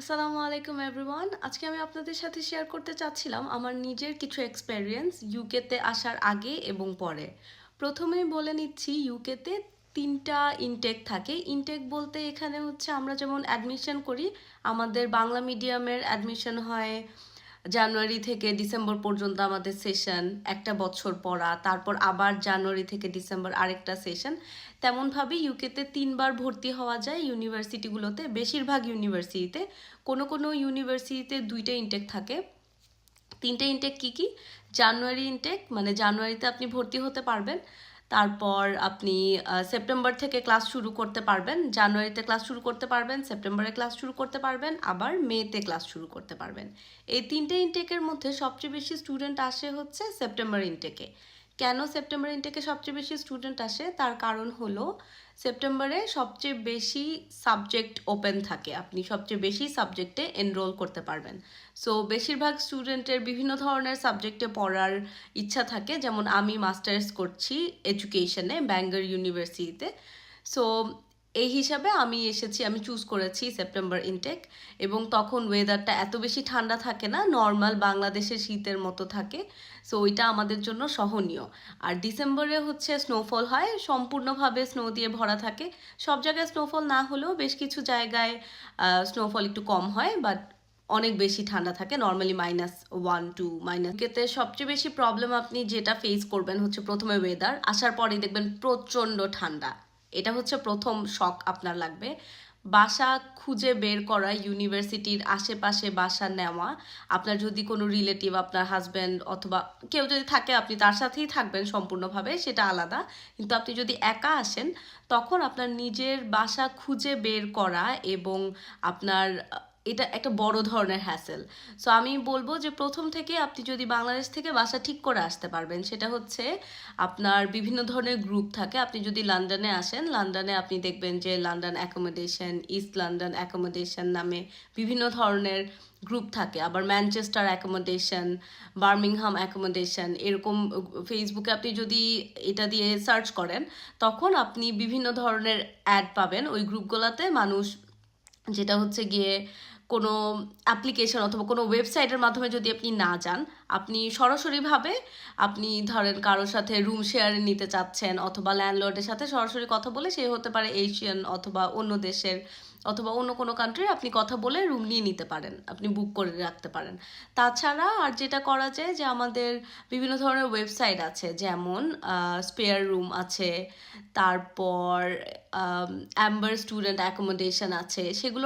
আসসালামু আলাইকুম এভরিওয়ান। আজকে আমি আপনাদের সাথে শেয়ার করতে চাচ্ছিলাম আমার নিজের কিছু এক্সপেরিয়েন্স ইউকেতে আসার আগে এবং পরে। প্রথমেই বলে নিচ্ছি, ইউকেতে ৩টা ইনটেক থাকে। ইনটেক বলতে এখানে হচ্ছে আমরা যেমন অ্যাডমিশন করি, আমাদের বাংলা মিডিয়ামের অ্যাডমিশন হয় জানুয়ারি থেকে ডিসেম্বর পর্যন্ত আমাদের সেশন, একটা বছর পড়া, তারপর আবার জানুয়ারি থেকে ডিসেম্বর আরেকটা সেশন। তেমনভাবে ইউকেতে 3বার ভর্তি হওয়া যায় ইউনিভার্সিটিগুলোতে, বেশিরভাগ ইউনিভার্সিটিতে। কোনো কোনো ইউনিভার্সিটিতে 2টা ইনটেক থাকে। 3টে ইনটেক কী কী? জানুয়ারি ইনটেক, মানে জানুয়ারিতে আপনি ভর্তি হতে পারবেন। তারপর আপনি সেপ্টেম্বর থেকে ক্লাস শুরু করতে পারবেন, জানুয়ারিতে ক্লাস শুরু করতে পারবেন, সেপ্টেম্বরে ক্লাস শুরু করতে পারবেন, আবার মেতে ক্লাস শুরু করতে পারবেন। এই 3টে ইনটেকের মধ্যে সবচেয়ে বেশি স্টুডেন্ট আসে হচ্ছে সেপ্টেম্বর ইনটেকে। কেন সেপ্টেম্বর ইনটেকে সবচেয়ে বেশি স্টুডেন্ট আসে? তার কারণ হলো সেপ্টেম্বরে সবচেয়ে বেশি সাবজেক্ট ওপেন থাকে, আপনি সবচেয়ে বেশি সাবজেক্টে এনরোল করতে পারবেন। সো বেশিরভাগ স্টুডেন্টের বিভিন্ন ধরনের সাবজেক্টে পড়ার ইচ্ছা থাকে। যেমন আমি মাস্টার্স করছি এডুকেশনে ব্যাঙ্গার ইউনিভার্সিটিতে। সো এই হিসাবে আমি চুজ করেছি সেপ্টেম্বর ইনটেক। এবং তখন ওয়েদারটা এত বেশি ঠান্ডা থাকে না, নর্মাল বাংলাদেশের শীতের মতো থাকে। সো ওইটা আমাদের জন্য সহনীয়। আর ডিসেম্বরে হচ্ছে স্নোফল হয়, সম্পূর্ণভাবে স্নো দিয়ে ভরা থাকে। সব জায়গায় স্নোফল না হলেও বেশ কিছু জায়গায় স্নোফল একটু কম হয়, বাট অনেক বেশি ঠান্ডা থাকে, নর্মালি -1 টু এতে সবচেয়ে বেশি প্রবলেম আপনি যেটা ফেস করবেন হচ্ছে প্রথমে ওয়েদার। আসার পরেই দেখবেন প্রচণ্ড ঠান্ডা। এটা হচ্ছে প্রথম শক আপনার লাগবে। বাসা খুঁজে বের করা, ইউনিভার্সিটির আশেপাশে বাসা নেওয়া, আপনার যদি কোনো রিলেটিভ, আপনার হাজব্যান্ড অথবা কেউ যদি থাকে আপনি তার সাথেই থাকবেন সম্পূর্ণভাবে, সেটা আলাদা। কিন্তু আপনি যদি একা আসেন তখন আপনার নিজের বাসা খুঁজে বের করা এবং আপনার এটা একটা বড় ধরনের হ্যাসেল। সো আমি বলবো যে প্রথম থেকে আপনি যদি বাংলাদেশ থেকে বাসা ঠিক করে আসতে পারবেন, সেটা হচ্ছে আপনার বিভিন্ন ধরনের গ্রুপ থাকে। আপনি যদি লন্ডনে আসেন, লন্ডনে আপনি দেখবেন যে London accommodation, east London accommodation নামে বিভিন্ন ধরনের গ্রুপ থাকে। আবার ম্যানচেস্টার অ্যাকোমোডেশন, বার্মিংহাম অ্যাকোমোডেশন, এরকম ফেসবুকে আপনি যদি এটা দিয়ে সার্চ করেন তখন আপনি বিভিন্ন ধরনের অ্যাড পাবেন ওই গ্রুপগুলোতে। মানুষ যেটা হচ্ছে গিয়ে কোনো অ্যাপ্লিকেশন অথবা কোনো ওয়েবসাইটের মাধ্যমে যদি আপনি না যান, আপনি সরাসরিভাবে আপনি ধরেন কারোর সাথে রুম শেয়ারে নিতে চাচ্ছেন অথবা ল্যান্ডলর্ডের সাথে সরাসরি কথা বলে, সে হতে পারে এশিয়ান অথবা অন্য দেশের অথবা অন্য কোনো কান্ট্রির, আপনি কথা বলে রুম নিয়ে নিতে পারেন, আপনি বুক করে রাখতে পারেন। তাছাড়া আর যেটা করা যায় যে আমাদের বিভিন্ন ধরনের ওয়েবসাইট আছে, যেমন স্পেয়ার রুম আছে, তারপর অ্যাম্বার স্টুডেন্ট অ্যাকোমোডেশন আছে, সেগুলো